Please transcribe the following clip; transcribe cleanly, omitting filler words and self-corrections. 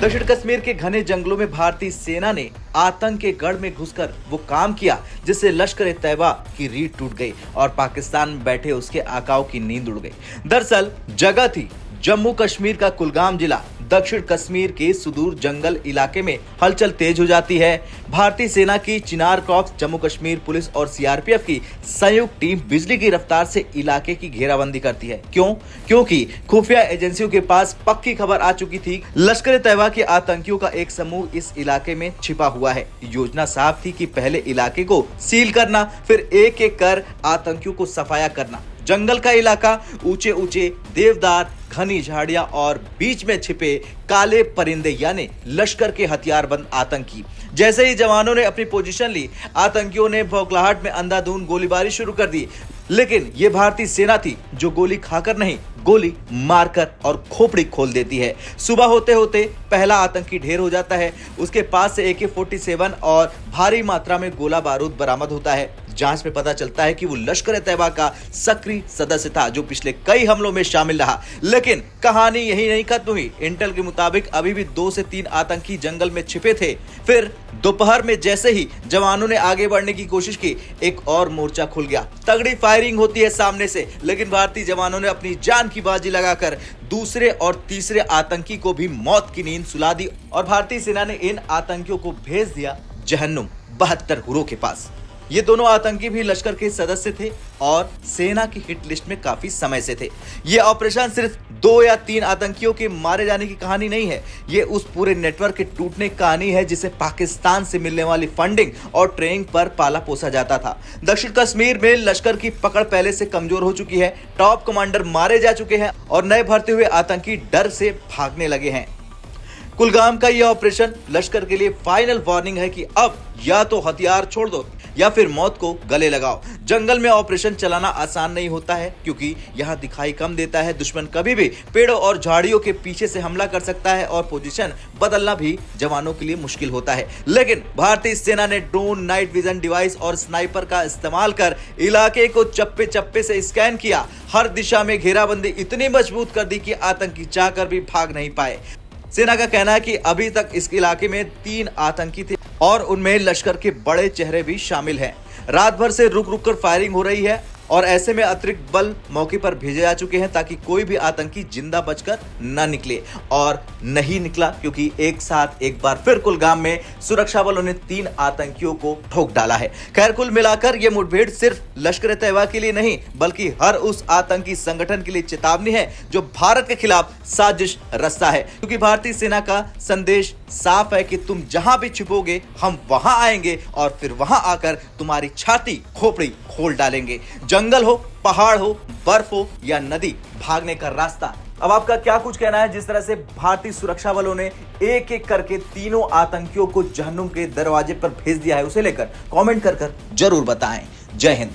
दक्षिण कश्मीर के घने जंगलों में भारतीय सेना ने आतंक के गढ़ में घुसकर वो काम किया जिससे लश्कर-ए-तैयबा की रीढ़ टूट गई और पाकिस्तान में बैठे उसके आकाओं की नींद उड़ गई। दरअसल जगह थी जम्मू कश्मीर का कुलगाम जिला। दक्षिण कश्मीर के सुदूर जंगल इलाके में हलचल तेज हो जाती है। भारतीय सेना की चिनार कॉर्प्स, जम्मू कश्मीर पुलिस और सीआरपीएफ की संयुक्त टीम बिजली की रफ्तार से इलाके की घेराबंदी करती है। क्योंकि खुफिया एजेंसियों के पास पक्की खबर आ चुकी थी, लश्कर-ए-तैयबा के आतंकियों का एक समूह इस इलाके में छिपा हुआ है। योजना साफ थी कि पहले इलाके को सील करना, फिर एक एक कर आतंकियों को सफाया करना। जंगल का इलाका, ऊंचे ऊंचे देवदार, घनी झाड़ियां और बीच में छिपे काले परिंदे यानी लश्कर के हथियारबंद आतंकी। जैसे ही जवानों ने अपनी पोजीशन ली, आतंकियों ने बौखलाहट में अंधाधुंध गोलीबारी शुरू कर दी। लेकिन ये भारतीय सेना थी जो गोली खाकर नहीं, गोली मारकर और खोपड़ी खोल देती है। सुबह होते होते पहला आतंकी ढेर हो जाता है। उसके पास से AK-47 और भारी मात्रा में गोला बारूद बरामद होता है। जांच में पता चलता है कि वो लश्कर-ए-तैयबा का सक्रिय सदस्य था जो पिछले कई हमलों में शामिल रहा। लेकिन कहानी यही नहीं खत्म हुई। इंटेल के मुताबिक अभी भी 2 से 3 आतंकी जंगल में छिपे थे। फिर दोपहर में जैसे ही जवानों ने आगे बढ़ने की कोशिश की, एक और मोर्चा खुल गया। तगड़ी फायरिंग होती है सामने से, लेकिन भारतीय जवानों ने अपनी जान की बाजी लगाकर दूसरे और तीसरे आतंकी को भी मौत की नींद सुला दी और भारतीय सेना ने इन आतंकियों को भेज दिया जहन्नुम 72 हुरों के पास। ये दोनों आतंकी भी लश्कर के सदस्य थे और सेना की हिट लिस्ट में काफी समय से थे। ये ऑपरेशन सिर्फ 2 या 3 आतंकियों के मारे जाने की कहानी नहीं है, ये उस पूरे नेटवर्क के टूटने की कहानी है जिसे पाकिस्तान से मिलने वाली फंडिंग और ट्रेनिंग पर पाला पोसा जाता था। दक्षिण कश्मीर में लश्कर की पकड़ पहले से कमजोर हो चुकी है। टॉप कमांडर मारे जा चुके हैं और नए भर्ती हुए आतंकी डर से भागने लगे हैं। कुलगाम का यह ऑपरेशन लश्कर के लिए फाइनल वार्निंग है कि अब या तो हथियार छोड़ दो या फिर मौत को गले लगाओ। जंगल में ऑपरेशन चलाना आसान नहीं होता है क्योंकि यहाँ दिखाई कम देता है। दुश्मन कभी भी पेड़ों और झाड़ियों के पीछे से हमला कर सकता है और पोजीशन बदलना भी जवानों के लिए मुश्किल होता है। लेकिन भारतीय सेना ने ड्रोन, नाइट विजन डिवाइस और स्नाइपर का इस्तेमाल कर इलाके को चप्पे चप्पे से स्कैन किया। हर दिशा में घेराबंदी इतनी मजबूत कर दी कि आतंकी चाहकर भी भाग नहीं पाए। सेना का कहना है कि अभी तक इस इलाके में 3 आतंकी थे और उनमें लश्कर के बड़े चेहरे भी शामिल हैं। रात भर से रुक रुक कर फायरिंग हो रही है और ऐसे में अतिरिक्त बल मौके पर भेजे जा चुके हैं ताकि कोई भी आतंकी जिंदा बचकर न निकले। और नहीं निकला क्योंकि एक साथ एक बार फिर कुलगाम में सुरक्षा बलों ने 3 आतंकियों को ठोक डाला है। खैर, कुल मिलाकर यह मुठभेड़ सिर्फ लश्कर-ए-तैयबा के लिए नहीं बल्कि हर उस आतंकी संगठन के लिए चेतावनी है जो भारत के खिलाफ साजिश रचता है। क्योंकि भारतीय सेना का संदेश साफ है कि तुम जहां भी छिपोगे हम वहां आएंगे और फिर वहां आकर तुम्हारी छाती खोपड़ी खोल डालेंगे। जंगल हो, पहाड़ हो, बर्फ हो या नदी, भागने का रास्ता। अब आपका क्या कुछ कहना है? जिस तरह से भारतीय सुरक्षा बलों ने एक एक करके तीनों आतंकियों को जहन्नुम के दरवाजे पर भेज दिया है, उसे लेकर कमेंट कर जरूर बताएं। जय हिंद।